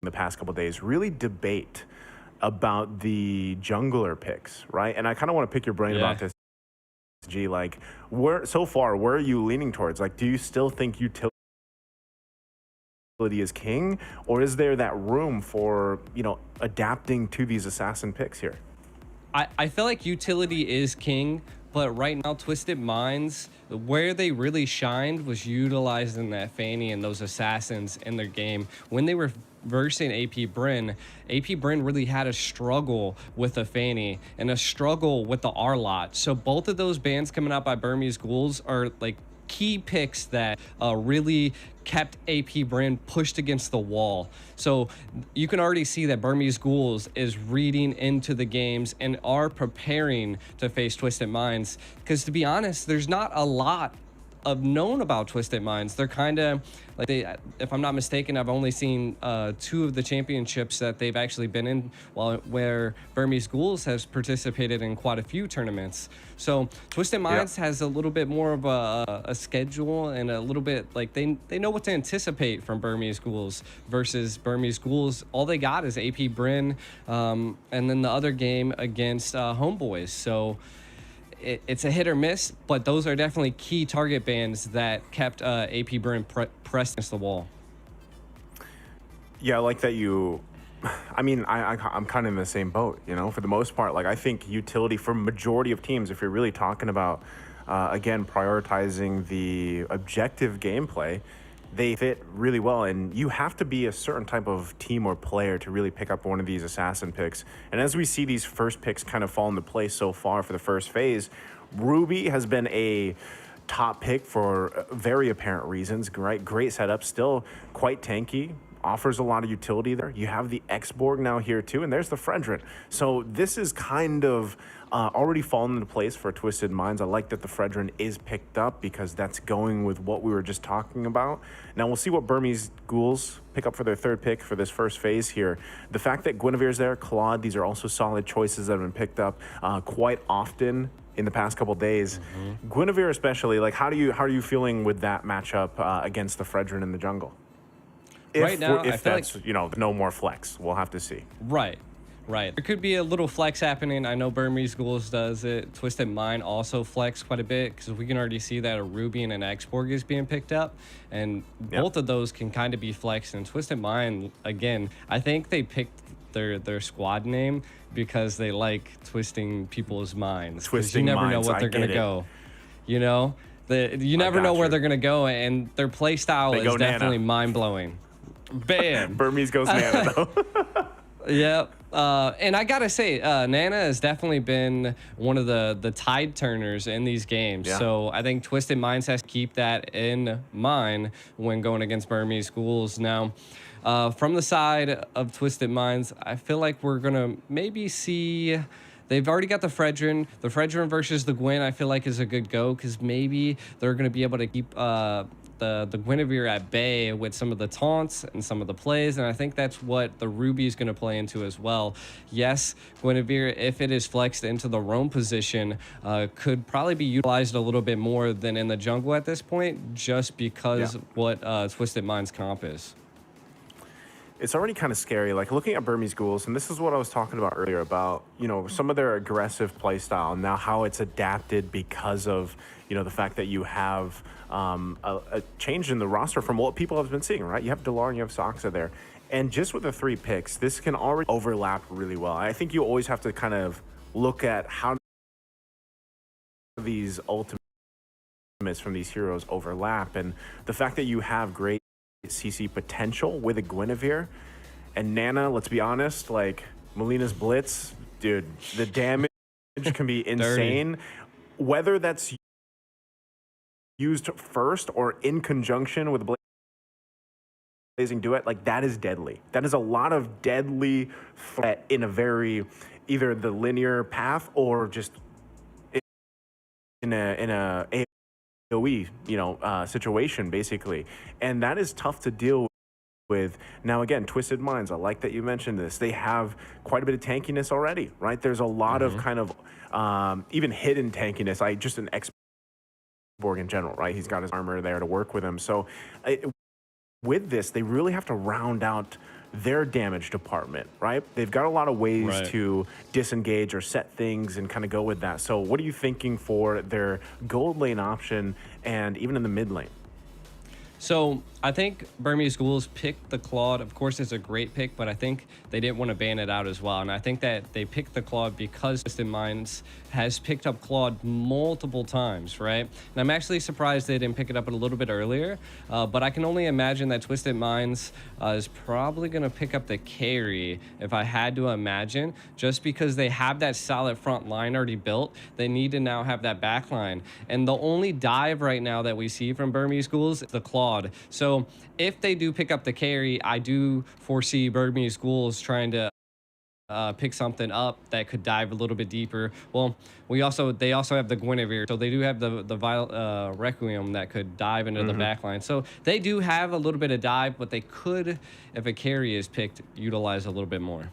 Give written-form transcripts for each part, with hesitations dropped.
the past couple days really debate about the jungler picks, right? And I kind of want to pick your brain about Yeah. this. G, like, where so far, where are you leaning towards? Like, do you still think utility is king, or is there that room for adapting to these assassin picks here? I feel like utility is king, but right now, Twisted Minds, where they really shined was utilizing that Fanny and those assassins in their game. When they were versing AP Bryn really had a struggle with the Fanny and a struggle with the R-Lot. So both of those bans coming out by Burmese Ghouls are like key picks that really kept AP Brand pushed against the wall. So you can already see that Burmese Ghouls is reading into the games and are preparing to face Twisted Minds. Because to be honest, there's not a lot of known about Twisted Minds. They're kind of like if I'm not mistaken, I've only seen two of the championships that they've actually been in, while where Burmese Ghouls has participated in quite a few tournaments. So Twisted Yeah. Minds has a little bit more of a schedule and a little bit like they know what to anticipate from Burmese Ghouls versus Burmese Ghouls. All they got is AP Bryn, and then the other game against Homeboys. So it's a hit or miss, but those are definitely key target bands that kept AP Burn pressed against the wall. Yeah, I like that you. I mean, I'm kind of in the same boat, for the most part. Like, I think utility for majority of teams, if you're really talking about, again, prioritizing the objective gameplay, they fit really well. And you have to be a certain type of team or player to really pick up one of these assassin picks. And as we see these first picks kind of fall into place so far for the first phase, Ruby has been a top pick for very apparent reasons. Great setup, still quite tanky, offers a lot of utility there. You have the X-Borg now here too, and there's the Fredrin. So this is kind of already fallen into place for Twisted Minds. I like that the Fredrin is picked up because that's going with what we were just talking about. Now we'll see what Burmese Ghouls pick up for their third pick for this first phase here. The fact that Guinevere's there, Claude, these are also solid choices that have been picked up quite often in the past couple days. Guinevere especially, like, how are you feeling with that matchup against the Fredrin in the jungle? Right now, I If feel like that's no more flex, we'll have to see. right. Right. There could be a little flex happening. I know Burmese Ghouls does it. Twisted Mind also flex quite a bit because we can already see that a Ruby and an X-Borg is being picked up. And Yeah. both of those can kind of be flexed. And Twisted Mind, again, I think they picked their squad name because they like twisting people's minds. 'Cause Twisting you never know minds, what I they're going get to it. go. You know? You never know got where you. they're going to go. And their play style They go is definitely Nana. mind-blowing. Bam. Burmese goes Nana though. Yep. And I gotta say, Nana has definitely been one of the tide turners in these games. Yeah. So I think Twisted Minds has to keep that in mind when going against Burmese Schools. Now, from the side of Twisted Minds, I feel like we're gonna maybe see. They've already got the Fredrin. The Fredrin versus the Gwen, I feel like, is a good go because maybe they're going to be able to keep the Guinevere at bay with some of the taunts and some of the plays, and I think that's what the Ruby is going to play into as well. Yes, Guinevere, if it is flexed into the roam position, could probably be utilized a little bit more than in the jungle at this point, just because Yeah. what Twisted Minds comp is. It's already kind of scary. Like, looking at Burmese Ghouls, and this is what I was talking about earlier about, some of their aggressive play style and now how it's adapted because of, the fact that you have a change in the roster from what people have been seeing, right? You have Delar and you have Soxa there. And just with the 3 picks, this can already overlap really well. I think you always have to kind of look at how these ultimates from these heroes overlap. And the fact that you have great CC potential with a Guinevere and Nana, let's be honest, like Melina's Blitz, dude, the damage can be insane. Whether that's used first or in conjunction with Blazing Duet, like, that is deadly. That is a lot of deadly threat in a very either the linear path or just in a AoE, situation, basically. And that is tough to deal with. Now, again, Twisted Minds, I like that you mentioned this. They have quite a bit of tankiness already, right? There's a lot of kind of even hidden tankiness. Just an X-Borg in general, right? He's got his armor there to work with him. So with this, they really have to round out their damage department, right? They've got a lot of ways Right. to disengage or set things and kind of go with that. So, what are you thinking for their gold lane option and even in the mid lane? So I think Burmese Ghouls picked the Claude. Of course, it's a great pick, but I think they didn't want to ban it out as well. And I think that they picked the Claude because Twisted Minds has picked up Claude multiple times, right? And I'm actually surprised they didn't pick it up a little bit earlier. But I can only imagine that Twisted Minds is probably going to pick up the carry, if I had to imagine, just because they have that solid front line already built. They need to now have that back line. And the only dive right now that we see from Burmese Ghouls is the Claude. So if they do pick up the carry, I do foresee Burmese Ghouls trying to pick something up that could dive a little bit deeper. Well, they also have the Guinevere, so they do have the Requiem that could dive into the back line. So they do have a little bit of dive, but they could, if a carry is picked, utilize a little bit more.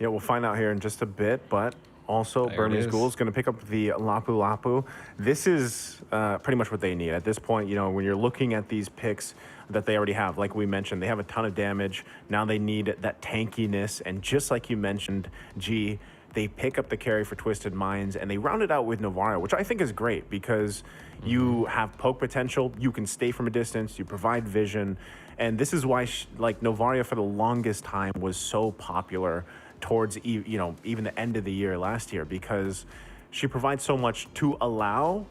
Yeah, we'll find out here in just a bit, but also There it Burmese is. Ghoul is going to pick up the Lapu Lapu. This is pretty much what they need. At this point, you know, when you're looking at these picks that they already have, like we mentioned, they have a ton of damage. Now they need that tankiness, and just like you mentioned, G, they pick up the carry for Twisted Minds, and they round it out with Novaria, which I think is great because you have poke potential, you can stay from a distance, you provide vision, and this is why, like, Novaria for the longest time was so popular towards even the end of the year last year because she provides so much to allow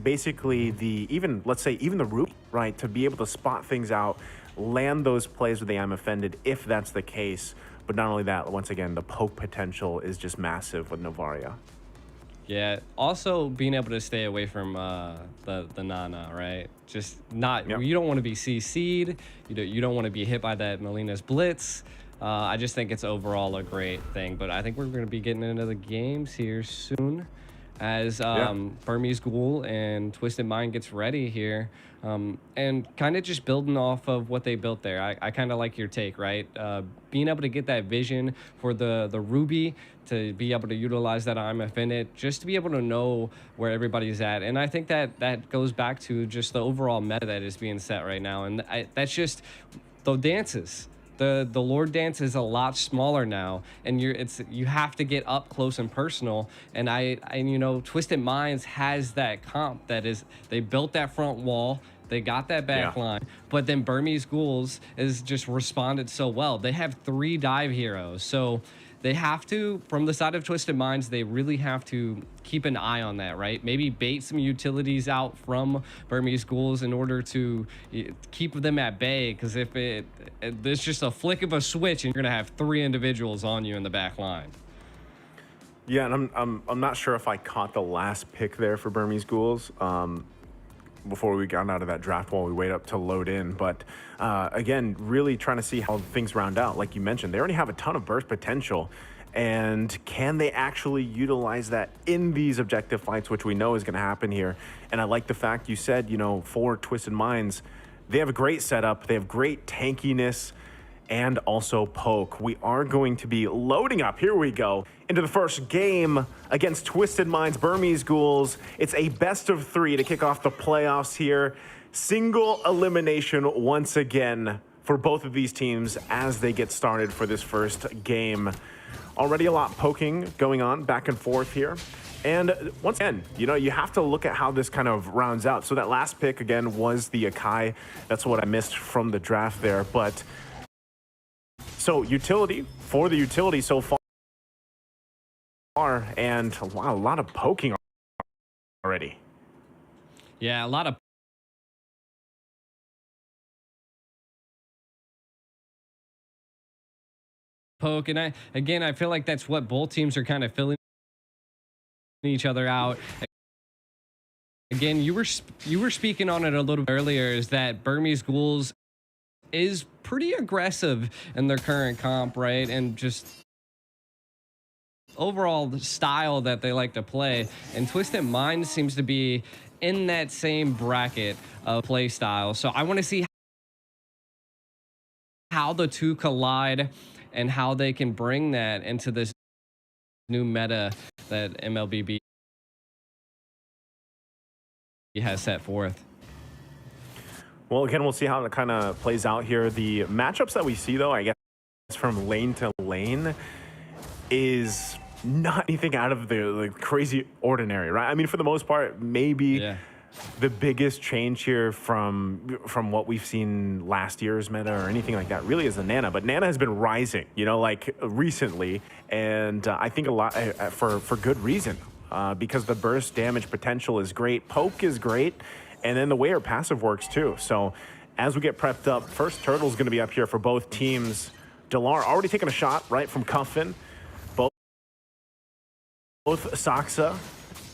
basically the even let's say even the root right to be able to spot things out, land those plays with the I'm offended if that's the case. But not only that, once again, the poke potential is just massive with Novaria. Yeah. Also, being able to stay away from the Nana, right? Just not. Yep. You don't want to be CC'd. You don't want to be hit by that Melina's blitz. I just think it's overall a great thing. But I think we're going to be getting into the games here soon, as Burmese Ghoul and Twisted Mind gets ready here. And kind of just building off of what they built there. I kind of like your take, right? Being able to get that vision for the Ruby, to be able to utilize that I'm offended, just to be able to know where everybody's at. And I think that goes back to just the overall meta that is being set right now. And that's just the dances. The Lord dance is a lot smaller now, and you have to get up close and personal. And Twisted Minds has that comp that is, they built that front wall, they got that back Yeah. line, but then Burmese Ghouls is just responded so well. They have 3 dive heroes, so they have to, from the side of Twisted Minds, they really have to keep an eye on that, right? Maybe bait some utilities out from Burmese Ghouls in order to keep them at bay, because if it's just a flick of a switch and you're gonna have 3 individuals on you in the back line. Yeah, and I'm not sure if I caught the last pick there for Burmese Ghouls. Before we got out of that draft while we wait up to load in. But again, really trying to see how things round out. Like you mentioned, they already have a ton of burst potential. And can they actually utilize that in these objective fights, which we know is going to happen here? And I like the fact you said, for Twisted Minds, they have a great setup. They have great tankiness and also poke. We are going to be loading up, here we go, into the first game against Twisted Minds Burmese Ghouls. It's a best of 3 to kick off the playoffs here. Single elimination once again for both of these teams as they get started for this first game. Already a lot poking going on back and forth here. And once again, you have to look at how this kind of rounds out. So that last pick, again, was the Akai. That's what I missed from the draft there. But so utility for the utility so far, and wow, a lot of poking already. Yeah, a lot of poke, and I feel like that's what both teams are kind of filling each other out. Again, you were speaking on it a little bit earlier, is that Burmese Ghouls is pretty aggressive in their current comp, right? And just overall the style that they like to play. And Twisted Mind seems to be in that same bracket of play style. So I want to see how the two collide and how they can bring that into this new meta that MLBB has set forth. Well, again, we'll see how it kind of plays out here. The matchups that we see, though, I guess from lane to lane is not anything out of the crazy ordinary, right? I mean, for the most part, maybe the biggest change here from what we've seen last year's meta or anything like that really is the Nana. But Nana has been rising, you know, like recently, and I think a lot for good reason, because the burst damage potential is great, poke is great, and then the way her passive works too. So as we get prepped up, first Turtle's going to be up here for both teams. Delar already taking a shot right from Cuffin. Both Saksa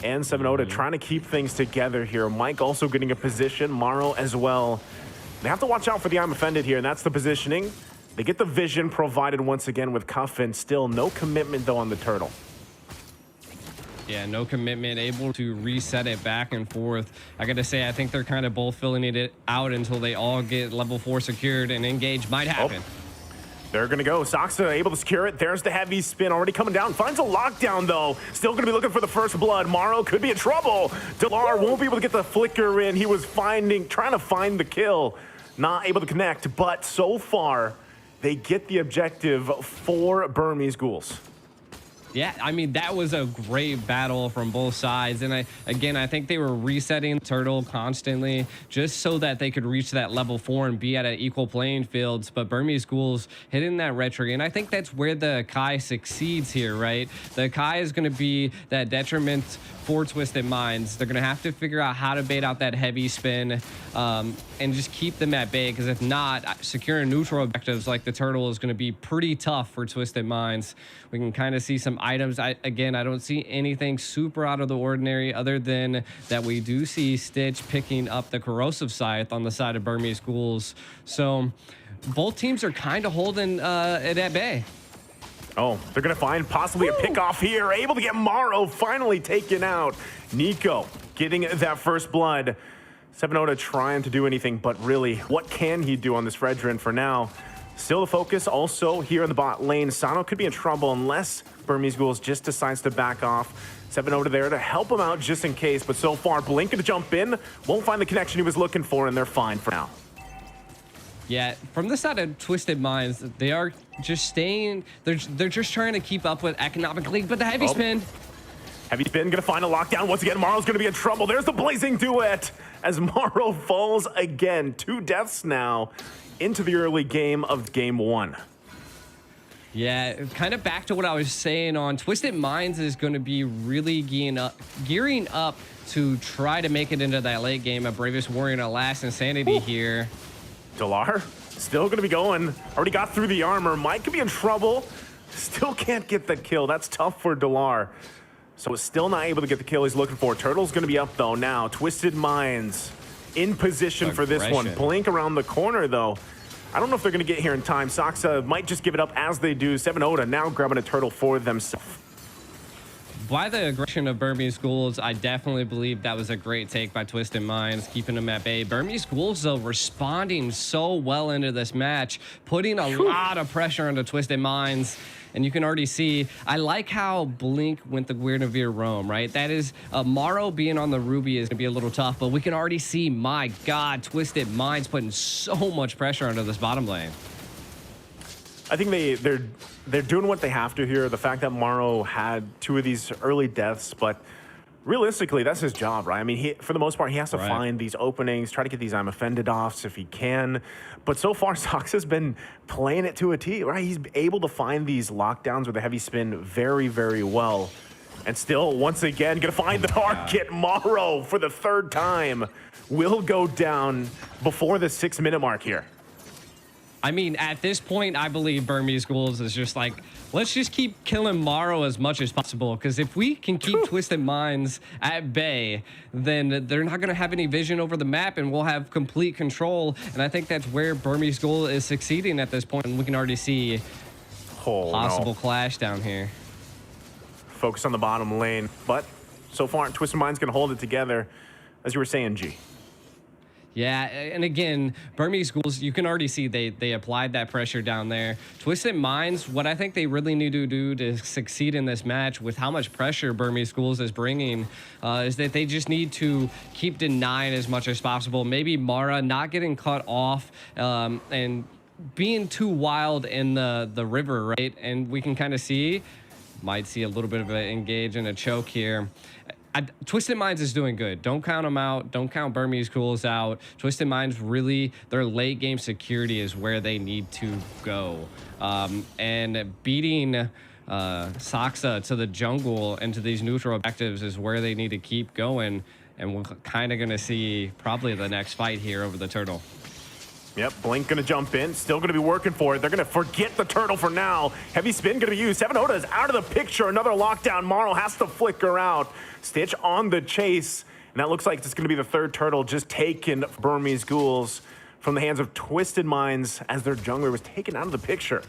and 7-0 trying to keep things together here. Mike also getting a position. Morrow as well. They have to watch out for the I'm Offended here, and that's the positioning. They get the vision provided once again with Cuffin. Still no commitment, though, on the Turtle. Yeah, no commitment, able to reset it back and forth. I got to say, I think they're kind of both filling it out until they all get level 4 secured, and engage might happen. They're going to go. Saksa able to secure it. There's the heavy spin already coming down. Finds a lockdown, though. Still going to be looking for the first blood. Morrow could be in trouble. Delar won't be able to get the flicker in. He was trying to find the kill. Not able to connect, but so far, they get the objective for Burmese Ghouls. Yeah, I mean, that was a great battle from both sides. And I think they were resetting Turtle constantly just so that they could reach that level 4 and be at an equal playing fields. But Burmese Ghouls hitting that retro. And I think that's where the Kai succeeds here, right? The Kai is going to be that detriment for Twisted Minds. They're going to have to figure out how to bait out that heavy spin and just keep them at bay. Because if not, securing neutral objectives like the Turtle is going to be pretty tough for Twisted Minds. We can kind of see some items. I don't see anything super out of the ordinary other than that we do see Stitch picking up the Corrosive Scythe on the side of Burmese Ghouls. So both teams are kind of holding it at bay. Oh, they're going to find possibly a pick off here. Able to get Morrow finally taken out. Nico getting that first blood. 7-0 trying to do anything, but really, what can he do on this Fredrin for now? Still the focus also here in the bot lane. Sano could be in trouble unless Burmese Ghouls just decides to back off. 7-0 there to help him out just in case, but so far, Blinking to jump in. Won't find the connection he was looking for, and they're fine for now. Yeah, from the side of Twisted Minds, they are just staying. They're just trying to keep up with economically, but the heavy spin. Heavy spin gonna find a lockdown once again. Morrow's gonna be in trouble. There's the blazing duet as Morrow falls again. 2 deaths now into the early game of game 1. Yeah, kind of back to what I was saying on Twisted Minds is going to be really gearing up to try to make it into that late game of Bravest Warrior and Last Insanity here. Delar still going to be going. Already got through the armor. Mike could be in trouble. Still can't get the kill. That's tough for Delar. So still not able to get the kill he's looking for. Turtle's going to be up though now. Twisted Minds in position for this one. Blink around the corner though. I don't know if they're going to get here in time. Saksa might just give it up as they do. 7-0 now grabbing a Turtle for themselves. By the aggression of Burmese Ghouls, I definitely believe that was a great take by Twisted Minds, keeping them at bay. Burmese Ghouls, though, responding so well into this match, putting a lot of pressure onto Twisted Minds. And you can already see, I like how Blink went the Guinevere roam, right? That is, Morrow being on the Ruby is going to be a little tough, but we can already see, my God, Twisted Minds putting so much pressure onto this bottom lane. I think they're doing what they have to here. The fact that Morrow had 2 of these early deaths, but realistically, that's his job, right? I mean, for the most part, he has to find these openings, try to get these I'm Offended offs if he can. But so far, Sox has been playing it to a T, right? He's able to find these lockdowns with a heavy spin very, very well. And still, once again, gonna find the target. Morrow, for the 3rd time, will go down before the 6-minute mark here. I mean, at this point, I believe Burmese Ghouls is just like, let's just keep killing Morrow as much as possible. Because if we can keep Twisted Minds at bay, then they're not going to have any vision over the map and we'll have complete control. And I think that's where Burmese Ghoul is succeeding at this point. And we can already see possible clash down here. Focus on the bottom lane. But so far, Twisted Minds going to hold it together, as you were saying, G. Yeah, and again, Burmese Ghouls, you can already see they applied that pressure down there. Twisted Minds, what I think they really need to do to succeed in this match with how much pressure Burmese Ghouls is bringing is that they just need to keep denying as much as possible. Maybe Mara not getting cut off and being too wild in the river, right? And we can kind of might see a little bit of an engage and a choke here. Twisted Minds is doing good. Don't count them out. Don't count Burmese Ghouls out. Twisted Minds really, their late game security is where they need to go. And beating Saksa to the jungle and to these neutral objectives is where they need to keep going. And we're kind of going to see probably the next fight here over the turtle. Yep, Blink gonna jump in, still gonna be working for it. They're gonna forget the turtle for now. Heavy spin gonna be used. Seven Oda is out of the picture. Another lockdown. Morrow has to flicker out. Stitch on the chase. And that looks like it's gonna be the third turtle just taken Burmese Ghouls from the hands of Twisted Minds as their jungler was taken out of the picture.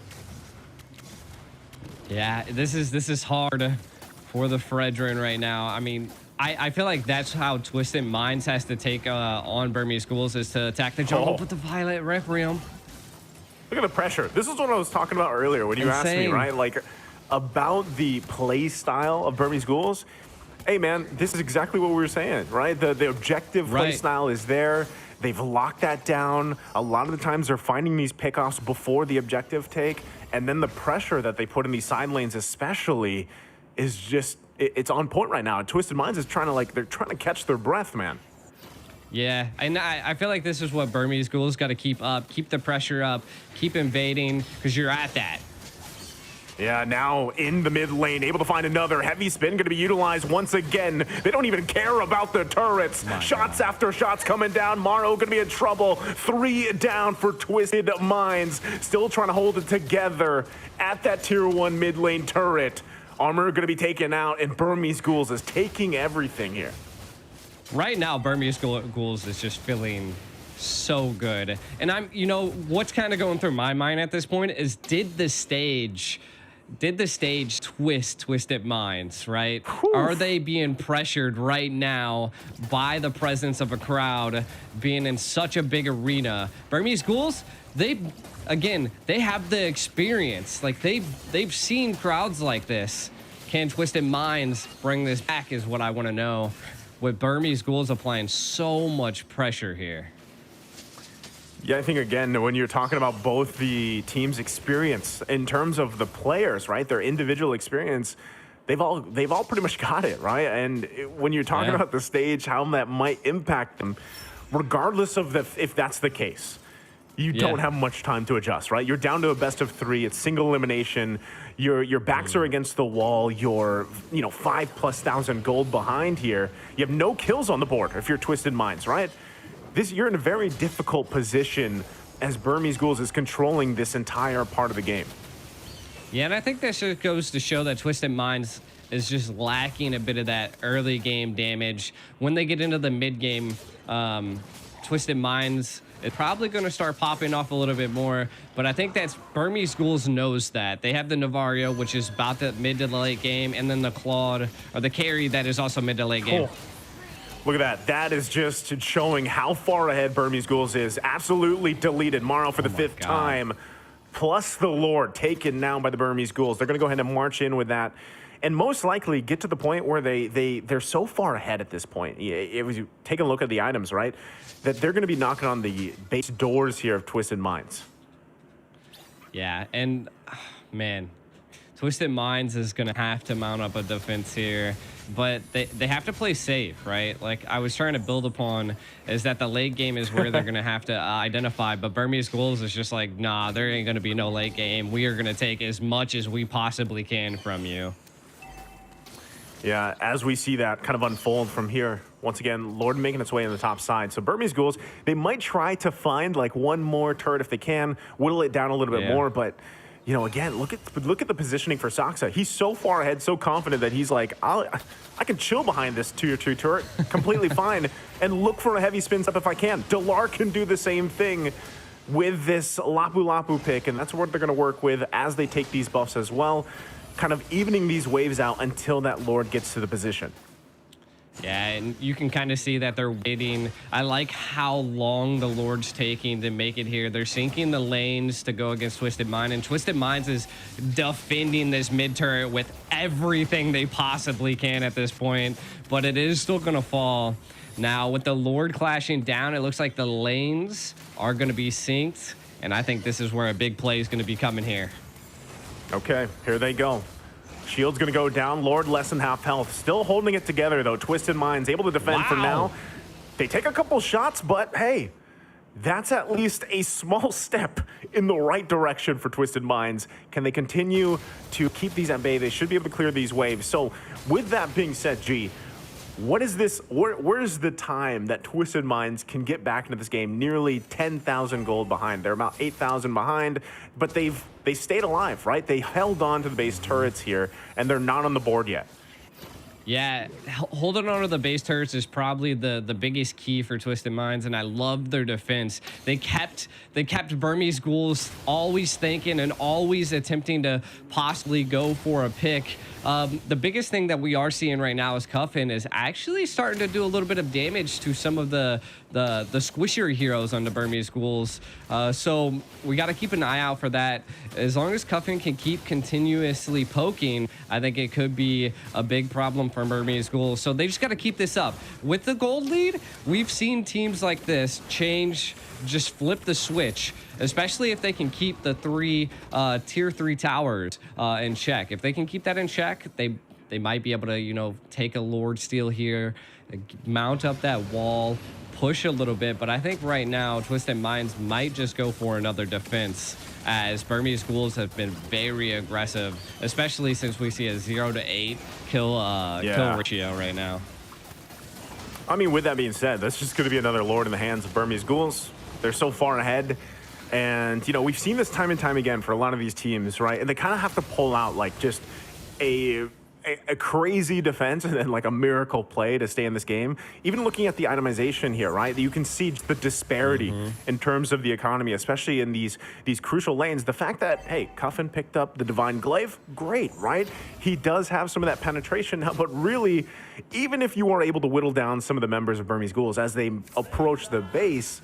Yeah, this is hard for the Fredrin right now. I mean, I feel like that's how Twisted Minds has to take on Burmese Ghouls is to attack the jungle with the Violet Requiem. Look at the pressure. This is what I was talking about earlier when you asked me, right? Like, about the play style of Burmese Ghouls. Hey, man, this is exactly what we were saying, right? The objective play style is there. They've locked that down. A lot of the times they're finding these pickoffs before the objective take. And then the pressure that they put in these side lanes especially is just, it's on point right now. Twisted Minds is trying to, they're trying to catch their breath, man. Yeah, and I feel like this is what Burmese Ghouls got to keep up. Keep the pressure up. Keep invading, because you're at that. Yeah, now in the mid lane, able to find another. Heavy spin going to be utilized once again. They don't even care about the turrets. Shots after shots coming down. Morrow going to be in trouble. 3 down for Twisted Minds. Still trying to hold it together at that tier 1 mid lane turret. Armor going to be taken out, and Burmese Ghouls is taking everything here. Right now, Burmese Ghouls is just feeling so good. And what's kind of going through my mind at this point is did the stage twist Twisted Minds, right? Whew. Are they being pressured right now by the presence of a crowd being in such a big arena? Burmese Ghouls, they have the experience. Like they've seen crowds like this. Can Twisted Minds bring this back is what I want to know. With Burmese Ghouls applying so much pressure here. Yeah, I think, again, when you're talking about both the team's experience in terms of the players, right, their individual experience, they've all pretty much got it, right? And when you're talking about the stage, how that might impact them, regardless of if that's the case, you don't have much time to adjust, right? You're down to a best of 3. It's single elimination. Your backs are against the wall. You're 5,000+ gold behind here. You have no kills on the board if you're Twisted Minds, right? You're in a very difficult position as Burmese Ghouls is controlling this entire part of the game. Yeah, and I think that just goes to show that Twisted Minds is just lacking a bit of that early game damage. When they get into the mid game, Twisted Minds is probably going to start popping off a little bit more. But I think that's Burmese Ghouls knows that. They have the Navario, which is about the mid to late game, and then the Claude, or the carry that is also mid to late game. Look at that. That is just showing how far ahead Burmese Ghouls is. Absolutely deleted. Morrow for the 5th time. Plus the Lord taken now by the Burmese Ghouls. They're going to go ahead and march in with that. And most likely get to the point where they're so far ahead at this point. It was, take a look at the items, right? That they're going to be knocking on the base doors here of Twisted Minds. Yeah, and man, Twisted Minds is going to have to mount up a defense here. But they have to play safe, right? Like I was trying to build upon is that the late game is where they're going to have to identify. But Burmese Ghouls is just like, nah, there ain't going to be no late game. We are going to take as much as we possibly can from you. Yeah, as we see that kind of unfold from here, once again, Lord making its way on the top side. So Burmese Ghouls, they might try to find like one more turret if they can, whittle it down a little bit more, but again, look at the positioning for Saksa. He's so far ahead, so confident that he's like, I can chill behind this tier 2 turret completely fine and look for a heavy spin up if I can. Delar can do the same thing with this Lapu Lapu pick, and that's what they're going to work with as they take these buffs as well, kind of evening these waves out until that Lord gets to the position. Yeah, and you can kind of see that they're waiting. I like how long the Lord's taking to make it here. They're sinking the lanes to go against Twisted Mind, and Twisted Minds is defending this mid turret with everything they possibly can at this point, but it is still going to fall. Now, with the Lord clashing down, it looks like the lanes are going to be synced, and I think this is where a big play is going to be coming here. Okay, here they go. Shield's gonna go down. Lord less than half health. Still holding it together though. Twisted Minds able to defend for now. They take a couple shots, but hey, that's at least a small step in the right direction for Twisted Minds. Can they continue to keep these at bay? They should be able to clear these waves. So with that being said, G, what is this? Where's the time that Twisted Minds can get back into this game? Nearly 10,000 gold behind. They're about 8,000 behind, but they stayed alive, right? They held on to the base turrets here, and they're not on the board yet. Yeah, holding on to the base turrets is probably the biggest key for Twisted Minds, and I love their defense. They kept Burmese Ghouls always thinking and always attempting to possibly go for a pick. The biggest thing that we are seeing right now is Cuffin is actually starting to do a little bit of damage to some of the squishier heroes on the Burmese Ghouls. So we got to keep an eye out for that. As long as Cuffin can keep continuously poking, I think it could be a big problem for Burmese Ghouls. So they just got to keep this up. With the gold lead, we've seen teams like this just flip the switch, especially if they can keep the tier 3 towers in check. If they can keep that in check, they might be able to, you know, take a Lord Steal here, mount up that wall, push a little bit. But I think right now Twisted Minds might just go for another defense, as Burmese Ghouls have been very aggressive, especially since we see a 0 to 8 kill ratio right now. I mean, with that being said, that's just going to be another Lord in the hands of Burmese Ghouls. They're so far ahead. And, you know, we've seen this time and time again for a lot of these teams, right? And they kind of have to pull out, like, just a crazy defense and then, like, a miracle play to stay in this game. Even looking at the itemization here, right? You can see the disparity in terms of the economy, especially in these crucial lanes. The fact that, hey, Cuffin picked up the Divine Glaive, great, right? He does have some of that penetration now, but really, even if you are able to whittle down some of the members of Burmese Ghouls as they approach the base,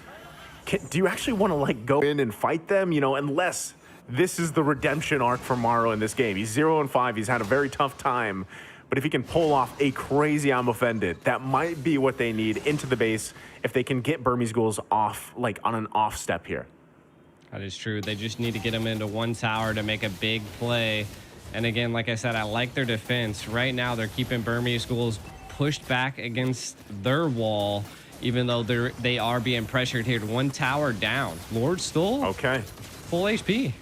do you actually want to, like, go in and fight them? You know, unless this is the redemption arc for Morrow in this game. He's 0-5. He's had a very tough time. But if he can pull off a crazy I'm offended, that might be what they need into the base if they can get Burmese Ghouls off, like, on an off step here. That is true. They just need to get them into one tower to make a big play. And again, like I said, I like their defense. Right now, they're keeping Burmese Ghouls pushed back against their wall, even though they are being pressured here. One tower down. Lord still full HP.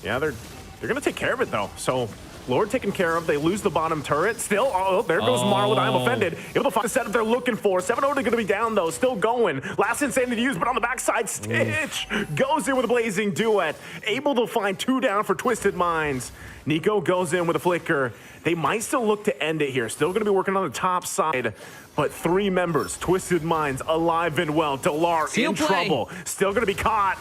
Yeah, they're going to take care of it, though. So Lord taken care of. They lose the bottom turret. Still, there goes Morrow with I'm offended. Able to find the setup they're looking for. 7-0 going to be down, though. Still going. Last insanity to use, but on the backside, Stitch goes in with a blazing duet. Able to find 2 down for Twisted Minds. Nico goes in with a flicker. They might still look to end it here. Still going to be working on the top side. But 3 members, Twisted Minds, alive and well. Delar in trouble. Still going to be caught.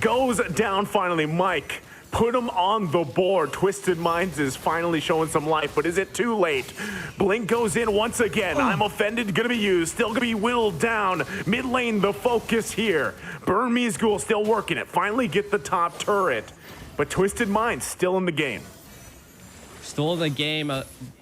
Goes down finally. Mike, put him on the board. Twisted Minds is finally showing some life, but is it too late? Blink goes in once again. I'm offended, gonna be used. Still gonna be whittled down. Mid lane, the focus here. Burmese Ghoul still working it. Finally get the top turret. But Twisted Minds still in the game. Still in the game.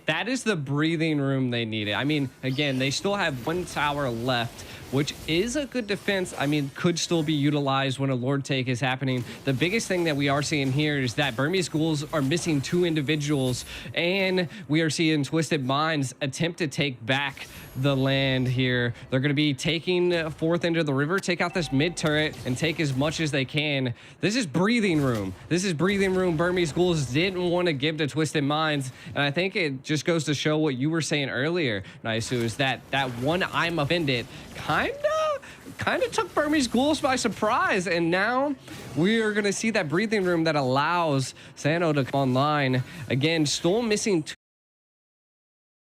That is the breathing room they needed. I mean, again, they still have 1 tower left, which is a good defense. I mean, could still be utilized when a Lord take is happening. The biggest thing that we are seeing here is that Burmese Ghouls are missing 2 individuals, and we are seeing Twisted Minds attempt to take back the land here. They're going to be taking fourth into the river, take out this mid turret, and take as much as they can. This is breathing room. This is breathing room Burmese Ghouls didn't want to give to Twisted Minds, and I think it just goes to show what you were saying earlier, Naisu, is that one I'm offended kind of took Burmese Ghouls by surprise, and now we are going to see that breathing room that allows Sano to come online. Again, still missing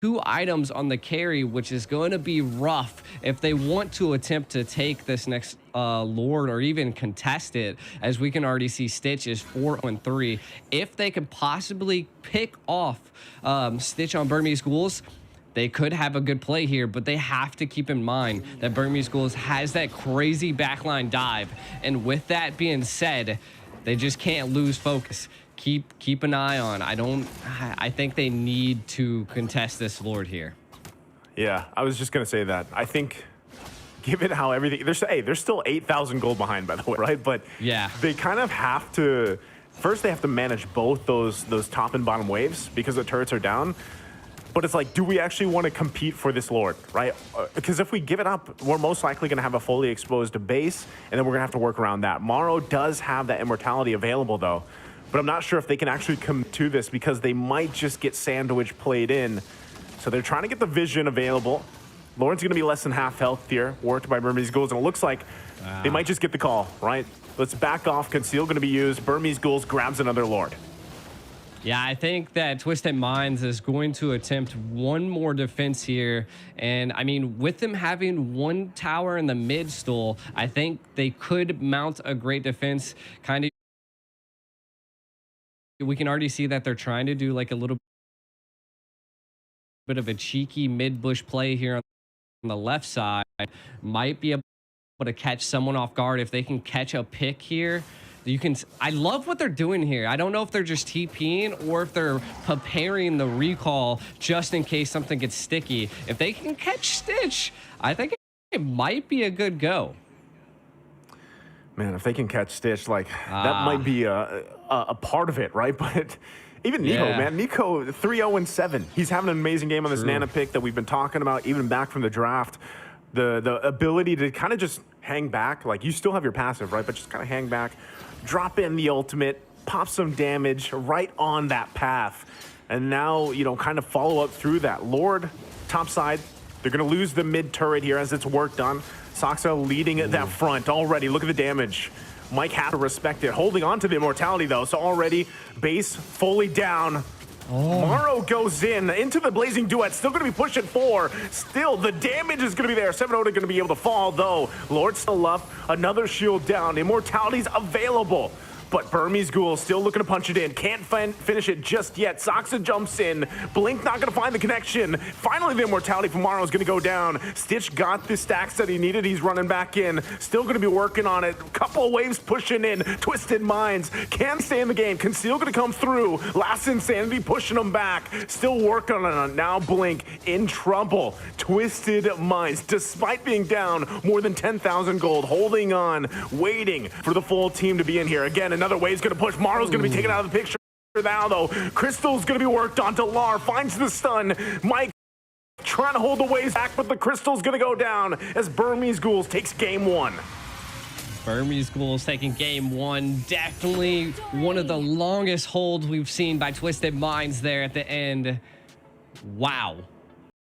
2 items on the carry, which is going to be rough if they want to attempt to take this next Lord or even contest it, as we can already see Stitch is 4-3. If they could possibly pick off Stitch on Burmese Ghouls, They could have a good play here, but they have to keep in mind that Burmese Ghouls has that crazy backline dive. And with that being said, they just can't lose focus. Keep an eye on. I think they need to contest this Lord here. Yeah, I was just gonna say that. I think, given how everything, they're still 8,000 gold behind, by the way, right? But yeah, they kind of have to. First, they have to manage both those top and bottom waves because the turrets are down. But it's like, do we actually want to compete for this Lord, right? Because if we give it up, we're most likely going to have a fully exposed base, and then we're going to have to work around that. Morrow does have that immortality available, though. But I'm not sure if they can actually come to this because they might just get sandwich played in. So they're trying to get the vision available. Lord's going to be less than half health here, worked by Burmese Ghouls, and it looks like they might just get the call, right? Let's back off. Conceal going to be used. Burmese Ghouls grabs another Lord. Yeah, I think that Twisted Minds is going to attempt one more defense here. And I mean, with them having one tower in the mid stall, I think they could mount a great defense. Kind of, we can already see that they're trying to do like a little bit of a cheeky mid bush play here on the left side. Might be able to catch someone off guard if they can catch a pick here. You can. I love what they're doing here. I don't know if they're just TPing or if they're preparing the recall just in case something gets sticky. If they can catch Stitch, I think it might be a good go. Man, if they can catch Stitch, like that might be a part of it, right? But even Nico, man, Nico 3-0-7. He's having an amazing game on this Nana pick that we've been talking about, even back from the draft. The ability to kind of just hang back, like you still have your passive, right? But just kind of hang back, drop in the ultimate, pop some damage right on that path. And now, you know, kind of follow up through that. Lord, top side, they're going to lose the mid turret here as it's worked on. Saksa leading at that front already. Look at the damage. Mike has to respect it. Holding on to the immortality, though. So already base fully down. Morrow goes into the blazing duet, still going to be pushing 4. Still, the damage is going to be there. 7-0 going to be able to fall, though. Lord still up, another shield down. Immortality's available. But Burmese Ghoul still looking to punch it in. Can't finish it just yet. Saksa jumps in. Blink not going to find the connection. Finally, the immortality from Morrow is going to go down. Stitch got the stacks that he needed. He's running back in. Still going to be working on it. Couple waves pushing in. Twisted Minds can stay in the game. Conceal going to come through. Last Insanity pushing him back. Still working on it. Now Blink in trouble. Twisted Minds, despite being down more than 10,000 gold, holding on, waiting for the full team to be in here. Again, another wave's going to push. Morrow's going to be taken out of the picture now, though. Crystal's going to be worked on. Delar finds the stun. Mike trying to hold the waves back, but the Crystal's going to go down as Burmese Ghouls takes game 1. Burmese Ghouls taking game 1. Definitely one of the longest holds we've seen by Twisted Minds there at the end. Wow.